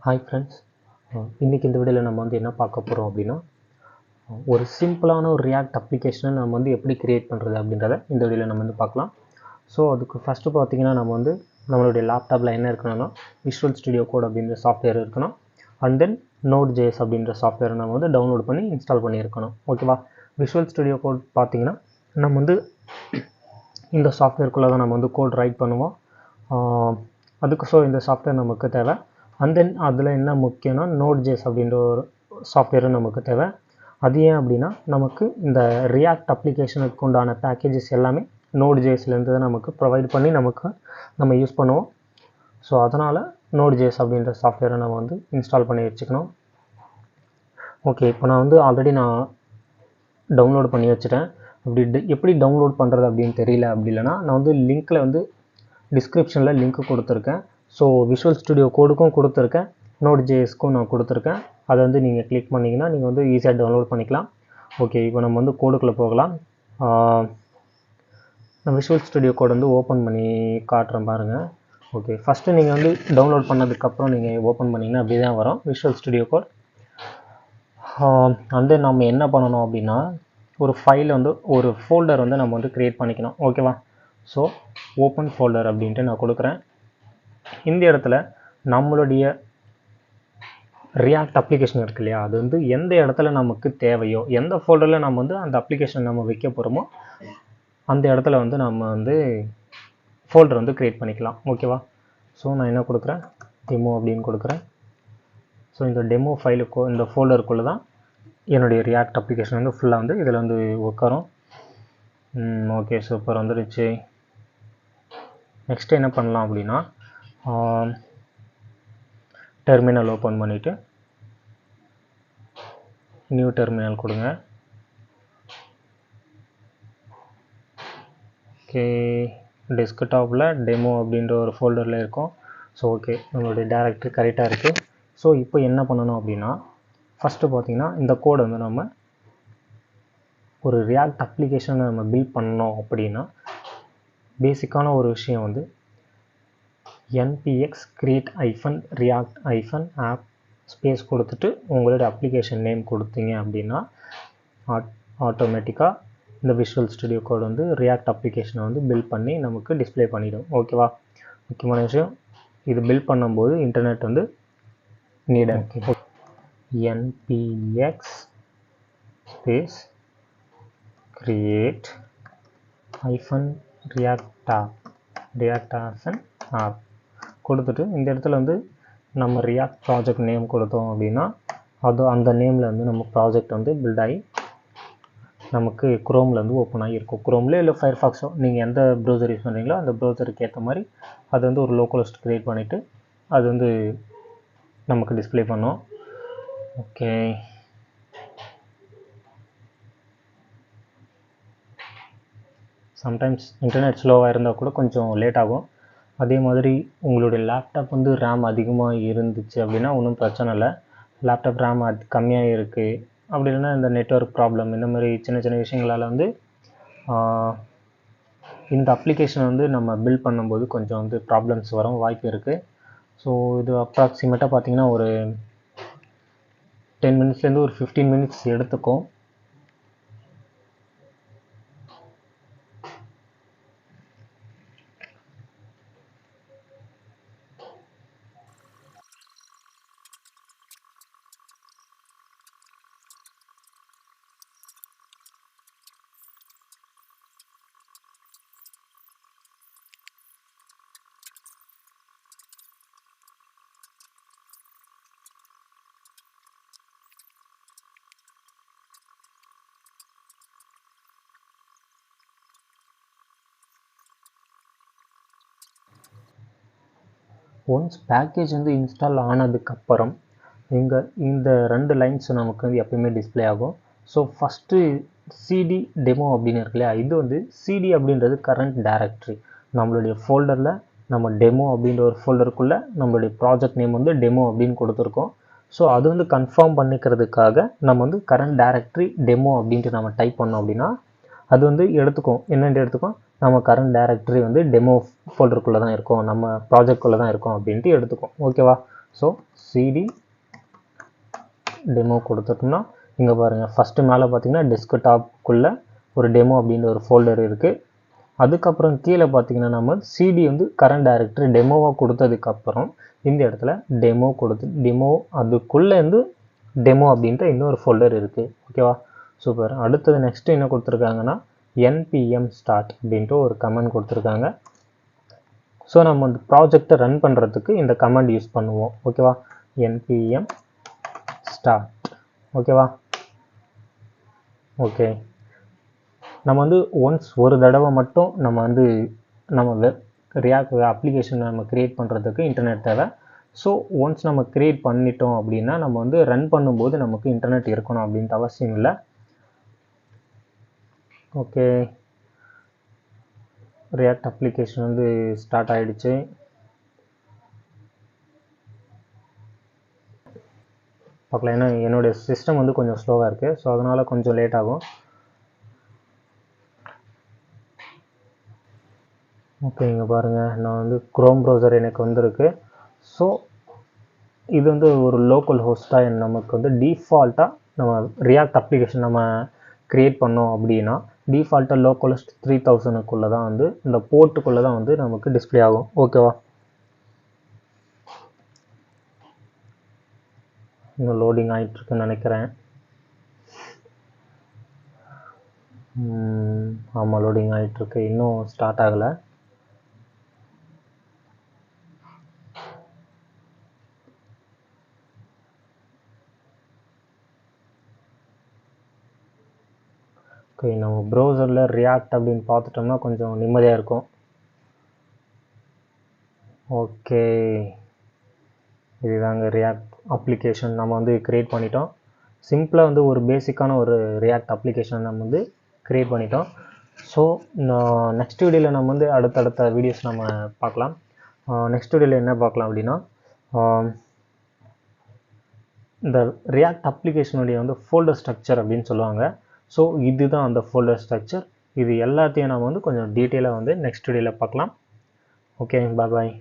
Hi friends, இன்றைக்கி இந்த வீடியோவில் நம்ம வந்து என்ன பார்க்க போகிறோம் அப்படின்னா, ஒரு சிம்பிளான ஒரு ரியாக்ட் அப்ளிகேஷனை நம்ம வந்து எப்படி க்ரியேட் பண்ணுறது அப்படின்றத இந்த வீடியோவில் நம்ம வந்து பார்க்கலாம். ஸோ அதுக்கு ஃபஸ்ட்டு பார்த்திங்கன்னா நம்ம வந்து நம்மளுடைய லேப்டாப்பில் என்ன இருக்கணும்னா விஷுவல் ஸ்டுடியோ கோட் அப்படின்ற சாஃப்ட்வேர் இருக்கணும். அண்ட் தென் Node.js அப்படின்ற சாஃப்ட்வேரை நம்ம வந்து டவுன்லோட் பண்ணி இன்ஸ்டால் பண்ணியிருக்கணும். ஓகேவா? விஷுவல் ஸ்டுடியோ கோட் பார்த்திங்கன்னா நம்ம வந்து இந்த சாஃப்ட்வேர்க்குள்ளே தான் நம்ம வந்து கோட் ரைட் பண்ணுவோம். அதுக்கு ஸோ இந்த சாஃப்ட்வேர் நமக்கு தேவை. அண்ட் தென் அதில் என்ன முக்கியம்னா Node.js அப்படின்ற ஒரு சாஃப்ட்வேரும் நமக்கு தேவை. அது ஏன் அப்படின்னா நமக்கு இந்த ரியாக்ட் அப்ளிகேஷனுக்கு உண்டான பேக்கேஜஸ் எல்லாமே Node.jsலேருந்து தான் நமக்கு ப்ரொவைட் பண்ணி நம்ம யூஸ் பண்ணுவோம். ஸோ அதனால் Node.js அப்படின்ற சாஃப்ட்வேரை நம்ம வந்து இன்ஸ்டால் பண்ணி வச்சுக்கணும். ஓகே, இப்போ நான் வந்து ஆல்ரெடி டவுன்லோட் பண்ணி வச்சுட்டேன். எப்படி டவுன்லோட் பண்ணுறது அப்படின்னு தெரியல, அப்படி இல்லைனா நான் வந்து லிங்க்கில் வந்து டிஸ்கிரிப்ஷனில் லிங்க் கொடுத்துருக்கேன். ஸோ விஷுவல் ஸ்டுடியோ கோடுக்கும் கொடுத்துருக்கேன், Node.jsக்கும் நான் கொடுத்துருக்கேன். அதை வந்து நீங்கள் கிளிக் பண்ணிங்கன்னா நீங்கள் வந்து ஈஸியாக டவுன்லோட் பண்ணிக்கலாம். ஓகே, இப்போ நம்ம வந்து கோடுக்குள்ளே போகலாம். நான் விஷுவல் ஸ்டுடியோ கோட் வந்து ஓப்பன் பண்ணி காட்டுறேன் பாருங்கள். ஓகே, ஃபஸ்ட்டு நீங்கள் வந்து டவுன்லோட் பண்ணதுக்கப்புறம் நீங்கள் ஓப்பன் பண்ணிங்கன்னா அப்படி தான் வரும் விஷுவல் ஸ்டுடியோ கோட். வந்து நம்ம என்ன பண்ணணும் அப்படின்னா ஒரு ஃபைல் வந்து ஒரு ஃபோல்டர் வந்து நம்ம வந்து க்ரியேட் பண்ணிக்கணும். ஓகேவா? ஸோ ஓப்பன் ஃபோல்டர் அப்படின்ட்டு நான் கொடுக்குறேன். இந்த இடத்துல நம்மளுடைய ரியாக்ட் அப்ளிகேஷன் இருக்கு இல்லையா, அது வந்து எந்த இடத்துல நமக்கு தேவையோ, எந்த ஃபோல்டரில் நம்ம வந்து அந்த அப்ளிகேஷன் நம்ம வைக்க போகிறோமோ அந்த இடத்துல வந்து நம்ம வந்து ஃபோல்டர் வந்து க்ரியேட் பண்ணிக்கலாம். ஓகேவா? ஸோ நான் என்ன கொடுக்குறேன், டெமோ அப்படின்னு கொடுக்குறேன். ஸோ இந்த டெமோ ஃபைலுக்கு இந்த ஃபோல்டருக்குள்ளே தான் என்னுடைய ரியாக்ட் அப்ளிகேஷன் வந்து ஃபுல்லாக வந்து இதில் வந்து உட்காரும். ஓகே, சூப்பர், வந்துடுச்சு. நெக்ஸ்ட் என்ன பண்ணலாம் அப்படின்னா டெர்மினல் ஓப்பன் பண்ணிவிட்டு நியூ டெர்மினல் கொடுங்க. ஓகே, டெஸ்க்டாப்பில் டெமோ அப்படின்ற ஒரு ஃபோல்டரில் இருக்கும். ஸோ ஓகே, நம்மளுடைய டைரக்டரி கரெக்டாக இருக்குது. ஸோ இப்போ என்ன பண்ணணும் அப்படின்னா ஃபஸ்ட்டு பார்த்திங்கன்னா இந்த கோடை வந்து நம்ம ஒரு ரியாக்ட் அப்ளிகேஷனை நம்ம பில்ட் பண்ணோம் அப்படின்னா பேசிக்கான ஒரு விஷயம் வந்து npx create -react -app space கொடுத்துட்டு உங்களுடைய அப்ளிகேஷன் நேம் கொடுத்தீங்க அப்படின்னா ஆட்டோமேட்டிக்காக இந்த விஷுவல் ஸ்டுடியோ கோட் வந்து ரியாக்ட் அப்ளிகேஷனை வந்து பில்ட் பண்ணி நமக்கு டிஸ்பிளே பண்ணிடும். ஓகேவா? முக்கியமான விஷயம், இது பில்ட் பண்ணும்போது இன்டர்நெட் வந்து நீடாக இருக்குது. npx space create -react app கொடுத்துட்டு இந்த இடத்துல வந்து நம்ம ரியாக்ட் ப்ராஜெக்ட் நேம் கொடுத்தோம் அப்படின்னா அந்த நேமில் வந்து நம்ம ப்ராஜெக்ட் வந்து பில்ட் ஆகி நமக்கு குரோமில் வந்து ஓப்பன் ஆகியிருக்கும். குரோமில் இல்லை ஃபயர்ஃபாக்ஸோ, நீங்கள் எந்த ப்ரௌசர் யூஸ் பண்ணுறீங்களோ அந்த ப்ரௌசருக்கு ஏற்ற மாதிரி அது வந்து ஒரு லோக்கல் ஹோஸ்ட் க்ரியேட் பண்ணிவிட்டு அது வந்து நமக்கு டிஸ்பிளே பண்ணோம். ஓகே, சம்டைம்ஸ் இன்டர்நெட் ஸ்லோவாக இருந்தால் கூட கொஞ்சம் லேட் ஆகும். அதே மாதிரி உங்களுடைய லேப்டாப் வந்து ரேம் அதிகமாக இருந்துச்சு அப்படின்னா ஒன்றும் பிரச்சனை இல்லை. லேப்டாப் ரேம் கம்மியாக இருக்குது அப்படி இல்லைன்னா இந்த நெட்வொர்க் ப்ராப்ளம் இந்த மாதிரி சின்ன சின்ன விஷயங்களால் வந்து இந்த அப்ளிகேஷன் வந்து நம்ம பில்ட் பண்ணும்போது கொஞ்சம் வந்து ப்ராப்ளம்ஸ் வரும் வாய்ப்பு இருக்குது. ஸோ இது அப்ராக்சிமேட்டாக பார்த்திங்கன்னா ஒரு 10 மினிட்ஸ்லேருந்து ஒரு 15 மினிட்ஸ் எடுத்துக்கும். ஒன்ஸ் பேக்கேஜ் வந்து இன்ஸ்டால் ஆனதுக்கப்புறம் இந்த 2 லைன்ஸ் நமக்கு வந்து எப்பயுமே டிஸ்பிளே ஆகும். ஸோ ஃபஸ்ட்டு சிடி டெமோ அப்படின்னு இருக்கு இல்லையா, இது வந்து சிடி அப்படின்றது கரண்ட் டைரக்டரி. நம்மளுடைய ஃபோல்டரில் நம்ம டெமோ அப்படின்ற ஒரு ஃபோல்டருக்குள்ளே நம்மளுடைய ப்ராஜெக்ட் நேம் வந்து டெமோ அப்படின்னு கொடுத்துருக்கோம். ஸோ அது வந்து கன்ஃபார்ம் பண்ணிக்கிறதுக்காக நம்ம வந்து கரண்ட் டைரக்டரி டெமோ அப்படின்ட்டு நம்ம டைப் பண்ணோம் அப்படின்னா அது வந்து எடுத்துக்கும். என்னென்று எடுத்துக்கும், நம்ம கரண்ட் டைரக்டரி வந்து டெமோ ஃபோல்டருக்குள்ளே தான் இருக்கும், நம்ம ப்ராஜெக்ட்குள்ளே தான் இருக்கும் அப்படின்ட்டு எடுத்துக்கும். ஓகேவா? ஸோ சிடி டெமோ கொடுத்துட்டோம்னா இங்கே பாருங்கள் ஃபஸ்ட்டு மேலே பார்த்தீங்கன்னா டெஸ்க்டாப்புக்குள்ளே ஒரு டெமோ அப்படின்ற ஒரு ஃபோல்டர் இருக்குது. அதுக்கப்புறம் கீழே பார்த்தீங்கன்னா நம்ம சிடி வந்து கரண்ட் டைரக்டரி டெமோவாக கொடுத்ததுக்கப்புறம் இந்த இடத்துல டெமோ அதுக்குள்ளேருந்து டெமோ அப்படின்ற இன்னொரு ஃபோல்டர் இருக்குது. ஓகேவா, சூப்பர். அடுத்தது நெக்ஸ்ட்டு என்ன கொடுத்துருக்காங்கன்னா npm start அப்படின்ட்டு ஒரு கமெண்ட் கொடுத்துருக்காங்க. ஸோ நம்ம இந்த ப்ராஜெக்டை ரன் பண்ணுறதுக்கு இந்த கமெண்ட் யூஸ் பண்ணுவோம். ஓகேவா, npm start. ஓகேவா, ஓகே. நம்ம வந்து ஒன்ஸ் ஒரு தடவை மட்டும் நம்ம ரியாக்ட் அப்ளிகேஷன் நம்ம க்ரியேட் பண்ணுறதுக்கு இன்டர்நெட் தேவை. ஸோ ஒன்ஸ் நம்ம க்ரியேட் பண்ணிட்டோம் அப்படின்னா நம்ம வந்து ரன் பண்ணும்போது நமக்கு இன்டர்நெட் இருக்கணும் அப்படின்ட்டு அவசியம் இல்லை. ஓகே, ரியாக்ட் அப்ளிகேஷன் வந்து ஸ்டார்ட் ஆகிடுச்சு. பார்க்கலாம், ஏன்னா என்னுடைய சிஸ்டம் வந்து கொஞ்சம் ஸ்லோவாக இருக்குது, ஸோ அதனால் கொஞ்சம் லேட் ஆகும். ஓகே, இங்கே பாருங்கள், நான் வந்து குரோம் ப்ரௌசர் எனக்கு வந்திருக்கு. ஸோ இது வந்து ஒரு லோக்கல் ஹோஸ்ட்டாக நமக்கு வந்து டிஃபால்ட்டாக நம்ம ரியாக்ட் அப்ளிகேஷன் நம்ம க்ரியேட் பண்ணோம் அப்படின்னா டிஃபால்ட்டாக லோக்கலிஸ்ட் 3000க்குள்ளே தான் வந்து இந்த போர்ட்டுக்குள்ளே தான் வந்து நமக்கு டிஸ்பிளே ஆகும். ஓகேவா, இன்னும் லோடிங் ஆகிட்டுருக்குன்னு நினைக்கிறேன். ஆமாம், லோடிங் ஆகிட்டுருக்கு, இன்னும் ஸ்டார்ட் ஆகலை. ஓகே, நம்ம ப்ரௌசரில் ரியாக்ட் அப்படின்னு பார்த்துட்டோம்னா கொஞ்சம் நிம்மதியாக இருக்கும். ஓகே, இதுதாங்க ரியாக்ட் அப்ளிகேஷன் நம்ம வந்து க்ரியேட் பண்ணிட்டோம். சிம்பிளாக வந்து ஒரு பேசிக்கான ஒரு ரியாக்ட் அப்ளிகேஷன் நம்ம வந்து க்ரியேட் பண்ணிட்டோம். ஸோ நெக்ஸ்ட் வீடியோவில் நம்ம வந்து அடுத்தடுத்த வீடியோஸ் நம்ம பார்க்கலாம். நெக்ஸ்ட் வீடியோவில் என்ன பார்க்கலாம் அப்படின்னா இந்த ரியாக்ட் அப்ளிகேஷனுடைய வந்து ஃபோல்டர் ஸ்ட்ரக்சர் அப்படின்னு சொல்லுவாங்க. ஸோ இதுதான் அந்த ஃபோல்டர் ஸ்ட்ரக்சர். இது எல்லாத்தையும் நம்ம வந்து கொஞ்சம் டீட்டெயிலாக வந்து நெக்ஸ்ட் வீடியோவில் பார்க்கலாம். ஓகே, பாய்.